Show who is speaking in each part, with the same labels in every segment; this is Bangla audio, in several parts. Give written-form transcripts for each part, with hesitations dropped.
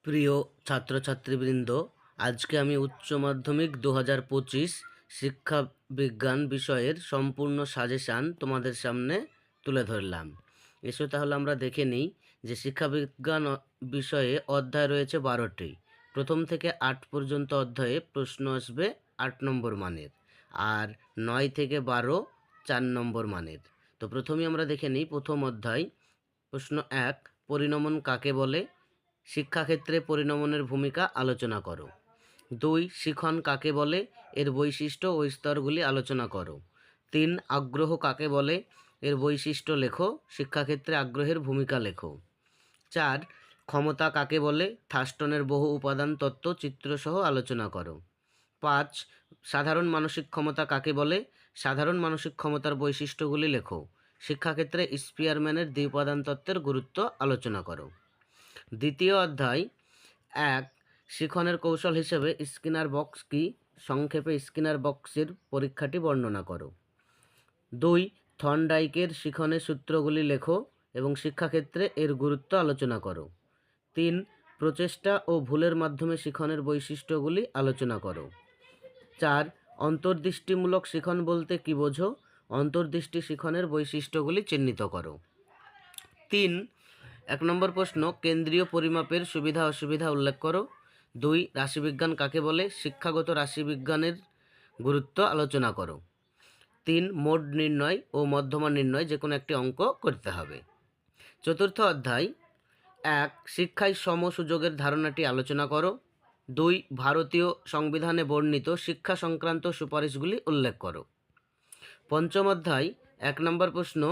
Speaker 1: প্রিয় ছাত্রছাত্রীবৃন্দ, আজকে আমি উচ্চ মাধ্যমিক 2025 শিক্ষা বিজ্ঞান বিষয়ের সম্পূর্ণ সাজেশান তোমাদের সামনে তুলে ধরলাম। এসো তাহলে আমরা দেখে নিই যে শিক্ষা বিজ্ঞান বিষয়ে অধ্যায় রয়েছে 12টি। প্রথম থেকে 8 পর্যন্ত অধ্যায়ে প্রশ্ন আসবে 8 নম্বর মানের, আর 9 থেকে 12 4 নম্বর মানের। তো প্রথমেই আমরা দেখে নিই প্রথম অধ্যায়। প্রশ্ন 1, পরিণমন কাকে বলে? শিক্ষাক্ষেত্রে পরিণমনের ভূমিকা আলোচনা করো। 2, শিখন কাকে বলে? এর বৈশিষ্ট্য ও স্তরগুলি আলোচনা করো। 3, আগ্রহ কাকে বলে? এর বৈশিষ্ট্য লেখো, শিক্ষাক্ষেত্রে আগ্রহের ভূমিকা লেখো। 4, ক্ষমতা কাকে বলে? থাস্টনের বহু উপাদান তত্ত্ব চিত্রসহ আলোচনা করো। 5, সাধারণ মানসিক ক্ষমতা কাকে বলে? সাধারণ মানসিক ক্ষমতার বৈশিষ্ট্যগুলি লেখো, শিক্ষাক্ষেত্রে স্পিয়ারম্যানের দ্বিউপাদান তত্ত্বের গুরুত্ব আলোচনা করো। দ্বিতীয় অধ্যায় 1, শিখনের কৌশল হিসেবে স্কিনার বক্স কি? সংক্ষেপে স্কিনার বক্সের পরীক্ষাটি বর্ণনা করো। 2, থর্নডাইকের শিখনের সূত্রগুলি লেখো এবং শিক্ষাক্ষেত্রে এর গুরুত্ব আলোচনা করো। 3, প্রচেষ্টা ও ভুলের মাধ্যমে শিখনের বৈশিষ্ট্যগুলি আলোচনা করো। 4, অন্তর্দৃষ্টিমূলক শিখন বলতে কী বোঝো? অন্তর্দৃষ্টি শিখনের বৈশিষ্ট্যগুলি চিহ্নিত করো। 3, 1 নম্বর প্রশ্ন, কেন্দ্রীয় পরিমাপের সুবিধা অসুবিধা উল্লেখ করো। 2, রাশিবিজ্ঞান কাকে বলে? শিক্ষাগত রাশিবিজ্ঞানের গুরুত্ব আলোচনা করো। 3, মোড নির্ণয় ও মধ্যমা নির্ণয়, যে কোনো একটি অঙ্ক করতে হবে। চতুর্থ অধ্যায় 1, শিক্ষায় সম সুযোগের ধারণাটি আলোচনা করো। 2, ভারতীয় সংবিধানে বর্ণিত শিক্ষা সংক্রান্ত সুপারিশগুলি উল্লেখ করো। পঞ্চম অধ্যায় 1 নম্বর প্রশ্ন,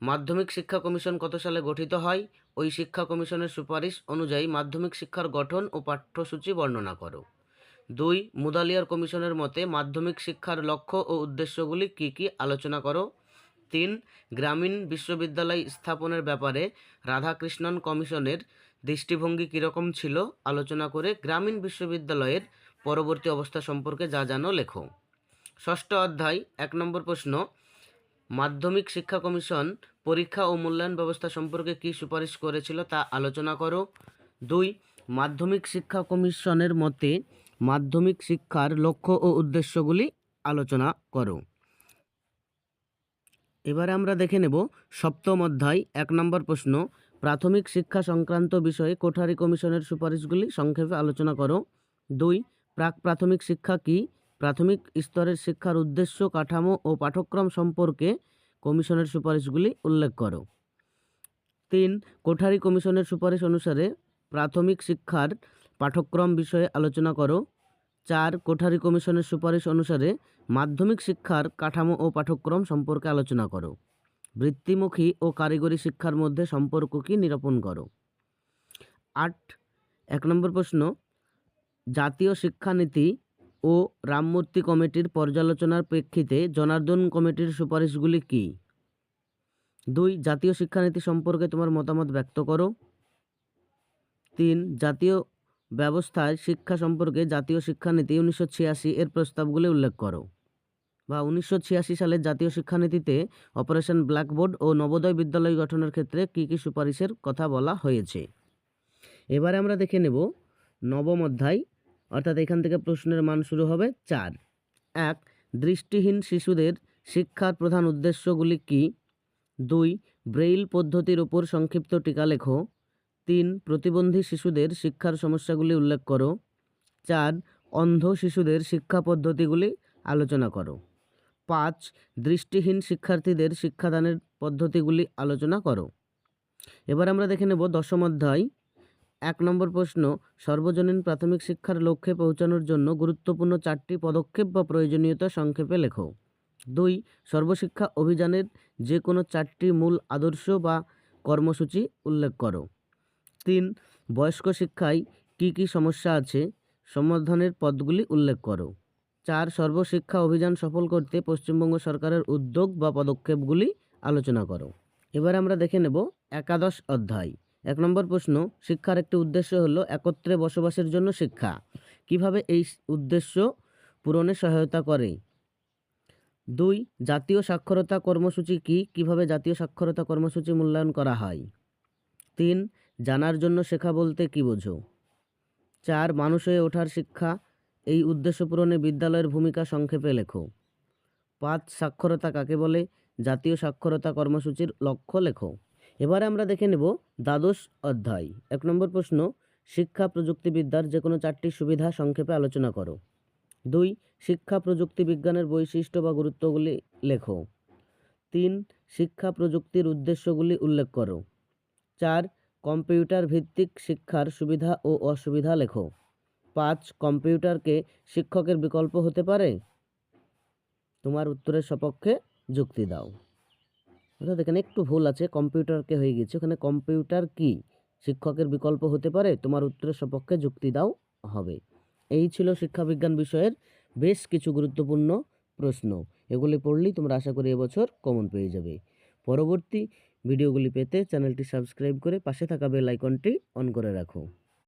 Speaker 1: মাধ্যমিক শিক্ষা কমিশন কত সালে গঠিত হয়? ওই শিক্ষা কমিশনের সুপারিশ অনুযায়ী মাধ্যমিক শিক্ষার গঠন ও পাঠ্যসূচি বর্ণনা করো। 2, মুদালিয়ার কমিশনের মতে মাধ্যমিক শিক্ষার লক্ষ্য ও উদ্দেশ্যগুলি কী কী আলোচনা করো। 3, গ্রামীণ বিশ্ববিদ্যালয় স্থাপনের ব্যাপারে রাধাকৃষ্ণন কমিশনের দৃষ্টিভঙ্গি কীরকম ছিল আলোচনা করে গ্রামীণ বিশ্ববিদ্যালয়ের পরবর্তী অবস্থা সম্পর্কে যা জানো লেখো। ষষ্ঠ অধ্যায় 1 নম্বর প্রশ্ন, মাধ্যমিক শিক্ষা কমিশন পরীক্ষা ও মূল্যায়ন ব্যবস্থা সম্পর্কে কী সুপারিশ করেছিল তা আলোচনা করো। 2, মাধ্যমিক শিক্ষা কমিশনের মতে মাধ্যমিক শিক্ষার লক্ষ্য ও উদ্দেশ্যগুলি আলোচনা করো। এবারে আমরা দেখে নেব সপ্তম অধ্যায় 1 নম্বর প্রশ্ন, প্রাথমিক শিক্ষা সংক্রান্ত বিষয়ে কোঠারি কমিশনের সুপারিশগুলি সংক্ষেপে আলোচনা করো। 2, প্রাক প্রাথমিক শিক্ষা কি? প্রাথমিক স্তরের শিক্ষার উদ্দেশ্য, কাঠামো ও পাঠ্যক্রম সম্পর্কে কমিশনের সুপারিশগুলি উল্লেখ করো। 3, কোঠারি কমিশনের সুপারিশ অনুসারে প্রাথমিক শিক্ষার পাঠ্যক্রম বিষয়ে আলোচনা করো। 4, কোঠারি কমিশনের সুপারিশ অনুসারে মাধ্যমিক শিক্ষার কাঠামো ও পাঠ্যক্রম সম্পর্কে আলোচনা করো। বৃত্তিমুখী ও কারিগরি শিক্ষার মধ্যে সম্পর্ক কি নিরূপণ করো। 8, 1 নম্বর প্রশ্ন, জাতীয় শিক্ষানীতি ও রামমূর্তি কমিটির পর্যালোচনার প্রেক্ষিতে জনার্দন কমিটির সুপারিশগুলি কী? 2, জাতীয় শিক্ষানীতি সম্পর্কে তোমার মতামত ব্যক্ত করো। 3, জাতীয় ব্যবস্থায় শিক্ষা সম্পর্কে জাতীয় শিক্ষানীতি 1986 এর প্রস্তাবগুলি উল্লেখ করো, বা 1986 সালের জাতীয় শিক্ষানীতিতে অপারেশন ব্ল্যাকবোর্ড ও নবোদয় বিদ্যালয় গঠনের ক্ষেত্রে কী কী সুপারিশের কথা বলা হয়েছে। এবারে আমরা দেখে নেব নবম অধ্যায়, অর্থাৎ এখান থেকে প্রশ্নের মান শুরু হবে 4। 1, দৃষ্টিহীন শিশুদের শিক্ষার প্রধান উদ্দেশ্যগুলি কী? 2, ব্রেইল পদ্ধতির উপর সংক্ষিপ্ত টিকা লেখো। 3, প্রতিবন্ধী শিশুদের শিক্ষার সমস্যাগুলি উল্লেখ করো। 4, অন্ধ শিশুদের শিক্ষা পদ্ধতিগুলি আলোচনা করো। 5, দৃষ্টিহীন শিক্ষার্থীদের শিক্ষাদানের পদ্ধতিগুলি আলোচনা করো। এবার আমরা দেখে নেব দশম অধ্যায় 1 নম্বর প্রশ্ন, সর্বজনীন প্রাথমিক শিক্ষার লক্ষ্যে পৌঁছানোর জন্য গুরুত্বপূর্ণ 4টি পদক্ষেপ বা প্রয়োজনীয়তা সংক্ষেপে লেখো। 2, সর্বশিক্ষা অভিযানের যে কোনো 4টি মূল আদর্শ বা কর্মসূচি উল্লেখ করো। 3, বয়স্ক শিক্ষায় কী কী সমস্যা আছে, সমাধানের পথগুলি উল্লেখ করো। 4, সর্বশিক্ষা অভিযান সফল করতে পশ্চিমবঙ্গ সরকারের উদ্যোগ বা পদক্ষেপগুলি আলোচনা করো। এবার আমরা দেখে নেব একাদশ অধ্যায় 1 নম্বর প্রশ্ন, শিক্ষার একটি উদ্দেশ্য হলো একত্রে বসবাসের জন্য শিক্ষা। কিভাবে এই উদ্দেশ্য পূরণে সহায়তা করে? 2, জাতীয় সাক্ষরতা কর্মসূচি কি? কিভাবে জাতীয় সাক্ষরতা কর্মসূচি মূল্যায়ন করা হয়? 3, জানার জন্য শেখা বলতে কী বোঝো? 4 মানুষ হয়ে ওঠার শিক্ষা, এই উদ্দেশ্য পূরণে বিদ্যালয়ের ভূমিকা সংক্ষেপে লেখো। 5 সাক্ষরতা কাকে বলে, জাতীয় সাক্ষরতা কর্মসূচির লক্ষ্য লেখো। এবারে আমরা দেখে নেব দ্বাদশ অধ্যায়। 1 নম্বর প্রশ্ন, শিক্ষা প্রযুক্তিবিদ্যার যে কোনো 4টি সুবিধা সংক্ষেপে আলোচনা করো। 2 শিক্ষা প্রযুক্তি বিজ্ঞানের বৈশিষ্ট্য বা গুরুত্বগুলি লেখো। 3 শিক্ষা প্রযুক্তির উদ্দেশ্যগুলি উল্লেখ করো। 4 কম্পিউটার ভিত্তিক শিক্ষার সুবিধা ও অসুবিধা লেখো। 5 কম্পিউটারকে শিক্ষকের বিকল্প হতে পারে? তোমার উত্তরের সপক্ষে যুক্তি দাও। অর্থাৎ এখানে একটু ভুল আছে, কম্পিউটারকে হয়ে গেছে, ওখানে কম্পিউটার কি শিক্ষকের বিকল্প হতে পারে? তোমার উত্তরের সপক্ষে যুক্তি দাও হবে। এই ছিল শিক্ষাবিজ্ঞান বিষয়ের বেশ কিছু গুরুত্বপূর্ণ প্রশ্ন। এগুলি পড়লেই তোমরা আশা করি এবছর কমন পেয়ে যাবে। পরবর্তী ভিডিওগুলি পেতে চ্যানেলটি সাবস্ক্রাইব করে পাশে থাকা বেল আইকনটি অন করে রাখো।